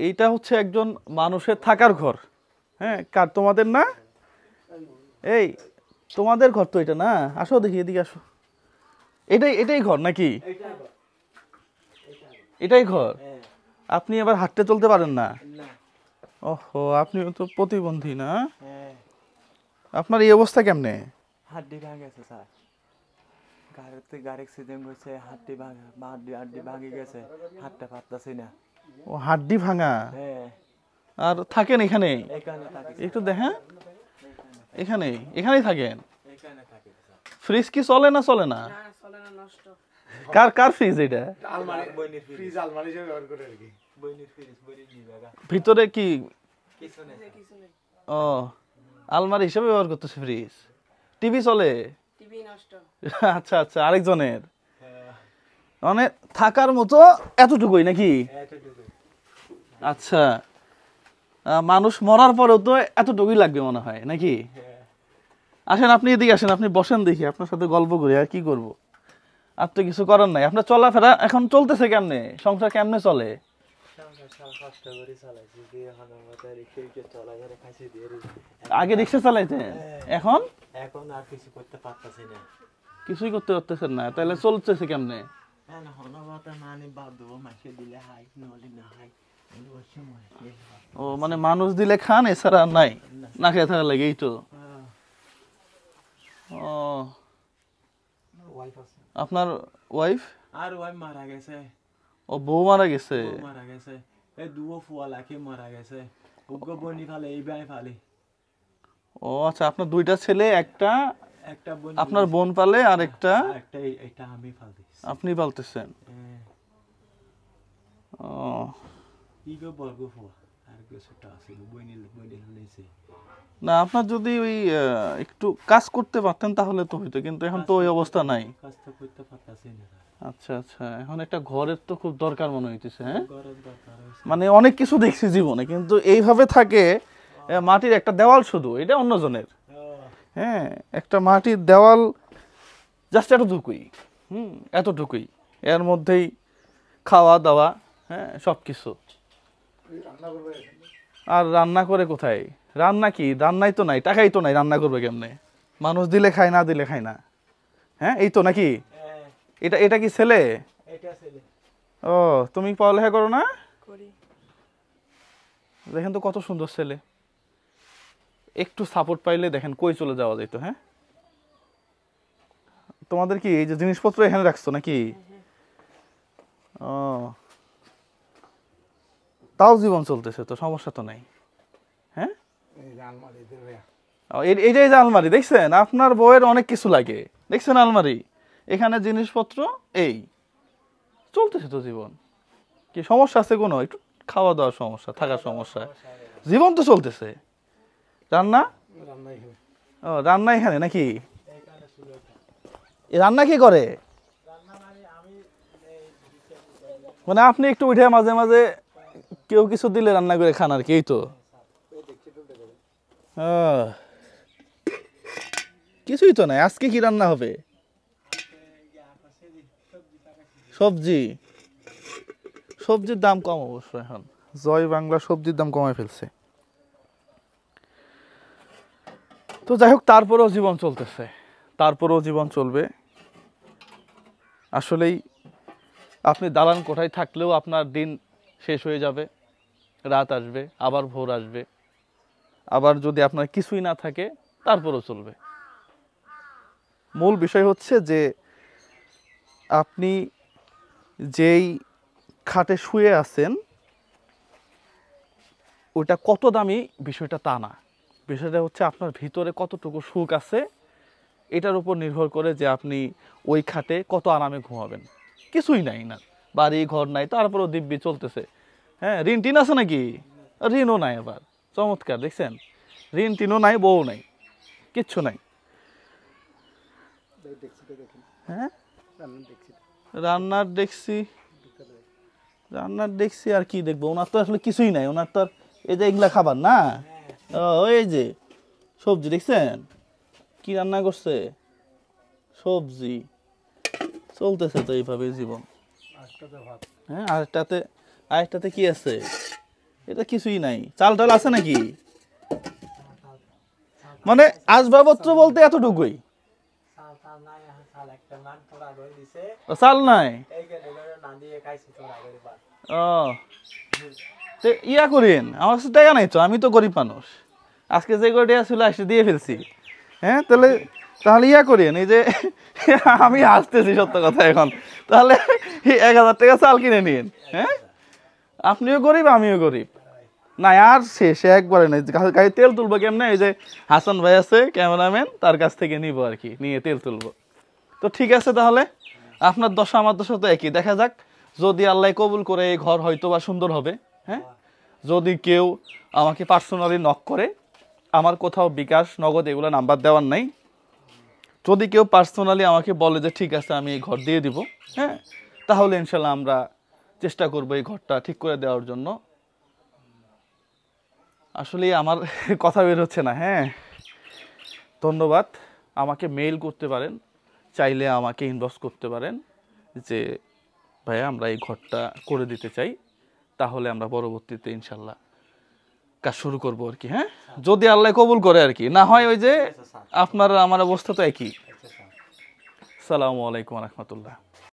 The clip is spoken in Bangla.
এইটা হচ্ছে একজন মানুষের থাকার ঘর। হ্যাঁ, কার তোমাদের না? এই তোমাদের ঘর তো এটা না? আসো দেখি, এদিকে আসো। এটাই ঘর নাকি? এটাই ঘর। আপনি এবার হাঁটতে চলতে পারেন না? ওহো, আপনিও তো প্রতিবন্ধী না? আপনার এই অবস্থা কেমনে? হাড্ডি ভাঙেছে স্যার, গাড়ি অ্যাক্সিডেন্ট হয়েছে, হাড্ডি ভাঙে গেছে, হাঁটতে পারতাছি না। ও, হাড্ডি ভাঙা। আর থাকেন এখানে? একটু দেখেন, এখানেই থাকেন? ফ্রিজ কি চলে না? চলে না? কার ফ্রিজ এটা? ভিতরে কি? ও, আলমারি হিসেবে ব্যবহার করতেছে ফ্রিজ। টিভি চলে? আচ্ছা আচ্ছা, আরেকজনের। মানে থাকার মতো এতটুকুই নাকি? আচ্ছা, মানুষ মরার পরেও তো এতটুকুই লাগবে মনে হয় নাকি? আসেন, আপনি এদিকে আসেন, আপনি বসেন, দেখি আপনার সাথে গল্প করি। আর কি করব, আর তো কিছু করার নাই। আপনার চলাফেরা এখন চলতেছে কেমনে? সংসার কেমনে চলে? আগে রিক্সা চালাইতেন, এখন? এখন আর কিছু করতে পারতাছি না। কিছুই করতে পারতেছেন না? তাহলে চলতেছে কেমনে? ও, মানে মানুষ দিলে খান, এছাড়া নাই, না খেয়ে থাকা লাগে, এই তো? ও, আপনার ওয়াইফ? আর ওয়াইফ মারা গেছে। ও, বউ মারা গেছে? মারা গেছে, এই দুও ফুয়া লাখে মারা গেছে। উগ্র বনি ফালে, এই ভাই ফালে। ও আচ্ছা, আপনার দুইটা ছেলে, একটা বোন আপনার বোন পালে, আর একটা এটা আমি পালতেছি। আপনি পালতেছেন? ও, ইগো বর্গ ফুয়া আর কিছুটা আছে, বনি লইছে। না, আপনার যদি ওই একটু কাজ করতে পারতেন তাহলে তো হইতো, কিন্তু এখন তো ওই অবস্থা নাই। কাজ তো করতে পারতাছি না। আচ্ছা আচ্ছা, এখন একটা ঘরের তো খুব দরকার মনে হইতেছে। হ্যাঁ, ঘরের দরকার হইছে। মানে অনেক কিছু দেখছি জীবনে, কিন্তু এইভাবে থাকে মাটির একটা দেওয়াল, শুধু এটা অন্যজনের। হ্যাঁ, একটা মাটির দেওয়াল, জাস্ট এতটুকুই। এতটুকুই, এর মধ্যেই খাওয়া দাওয়া, হ্যাঁ, সবকিছু। আর রান্না করে কোথায়? রান্না কি? রান্নাই তো নাই, টাকাই তো নাই, রান্না করবে কেমনে? মানুষ দিলে খায়, না দিলে খায় না। হ্যাঁ, এই তো নাকি? এটা কি ছেলে? ও, তুমি পড়ালেখা করো না? দেখেন তো কত সুন্দর ছেলে, একটু সাপোর্ট পাইলে দেখেন কই চলে যাওয়া যেত। হ্যাঁ, তোমাদের কি এই যে জিনিসপত্র এখানে রাখছো নাকি? ও, তাও জীবন চলতেছে তো, সমস্যা তো নাই। হ্যাঁ, এই যে আলমারি দেখছেন, আপনার বউয়ের অনেক কিছু লাগে, দেখছেন আলমারি, এখানে জিনিসপত্র, এই চলতেছে তো জীবন। কি সমস্যা আছে কোনো? একটু খাওয়া দাওয়ার সমস্যা, থাকার সমস্যা, জীবন তো চলতেছে। রান্না? ও, রান্না এখানে নাকি? রান্না কি করে? মানে আপনি একটু উঠে মাঝে মাঝে কেউ কিছু দিলে রান্না করে খান আর কি, এই তো? কিছুই তো নাই। আজকে কি রান্না হবে? সবজির দাম কম অবশ্য এখন, জয় বাংলা সবজির দাম কমায় ফেলছে। তো যাই হোক, তারপরেও জীবন চলতেছে, তারপরেও জীবন চলবে। আসলেই আপনি দালান কোঠায় থাকলেও আপনার দিন শেষ হয়ে যাবে, রাত আসবে, আবার ভোর আসবে। আবার যদি আপনার কিছুই না থাকে, তারপরেও চলবে। মূল বিষয় হচ্ছে যে আপনি যেই খাটে শুয়ে আছেন ওটা কত দামি বিষয়টা তা না, বিষয়টা হচ্ছে আপনার ভিতরে কতটুকু সুখ আছে, এটার উপর নির্ভর করে যে আপনি ওই খাটে কত আরামে ঘুমাবেন। কিছুই নাই না, বাড়ি ঘর নাই, তারপরেও দিব্যি চলতেছে। হ্যাঁ, ঋণ টিন আছে নাকি? ঋণও নাই। আবার চমৎকার, দেখছেন, ঋণ টিনও নাই, বউ নাই, কিচ্ছু নাই। হ্যাঁ, রান্নার দেখছি আর কি দেখবো? ওনার তো আসলে কিছুই নাই, ওনার তো আর এই যে এগুলা খাবার না, ওই যে সবজি দেখছেন কি রান্না করছে, সবজি। চলতেছে তো এইভাবে জীবন। হ্যাঁ, আরেকটাতে কি আছে? এটা কিছুই নাই, চাল টাল আছে নাকি? মানে আসবাবপত্র বলতে এতটুকুই, চাল নাই। ও ইয়া করেন, আমার কাছে টাকা নাই তো, আমি তো গরিব মানুষ, আজকে যে কয়টা ছিল আসলে দিয়ে ফেলছি। হ্যাঁ তাহলে তাহলে ইয়া করেন, এই যে আমি আসতেছি সত্য কথা এখন, তাহলে 1000 টাকা চাল কিনে নিন। হ্যাঁ আপনিও গরিব আমিও গরিব, না আর শেষে একবারে নেই। গাড়ি তেল তুলবো কেমনে, এই যে হাসান ভাই আছে ক্যামেরাম্যান, তার কাছ থেকে নিব আর কি, নিয়ে তেল তুলবো। তো ঠিক আছে, তাহলে আপনার দশা আমার দশা তো একই, দেখা যাক যদি আল্লাহ কবুল করে এই ঘর হয়তো বা সুন্দর হবে। হ্যাঁ যদি কেউ আমাকে পার্সোনালি নক করে, আমার কোথাও বিকাশ নগদ এগুলো নাম্বার দেওয়ার নাই, যদি কেউ পার্সোনালি আমাকে বলে যে ঠিক আছে আমি এই ঘর দিয়ে দিব, হ্যাঁ তাহলে ইনশাল্লাহ আমরা চেষ্টা করবো এই ঘরটা ঠিক করে দেওয়ার জন্য। আসলে আমার কথা বের হচ্ছে না। হ্যাঁ ধন্যবাদ, আমাকে মেইল করতে পারেন, চাইলে আমাকে ইনবক্স করতে পারেন যে ভাইয়া আমরা এই ঘরটা করে দিতে চাই, তাহলে আমরা পরবর্তীতে ইনশাল্লাহ কাজ শুরু করবো আর কি। হ্যাঁ যদি আল্লাহ কবুল করে আর কি, না হয় ওই যে আপনার আমার অবস্থা তো একই। আসসালামু আলাইকুম রহমতুল্লাহ।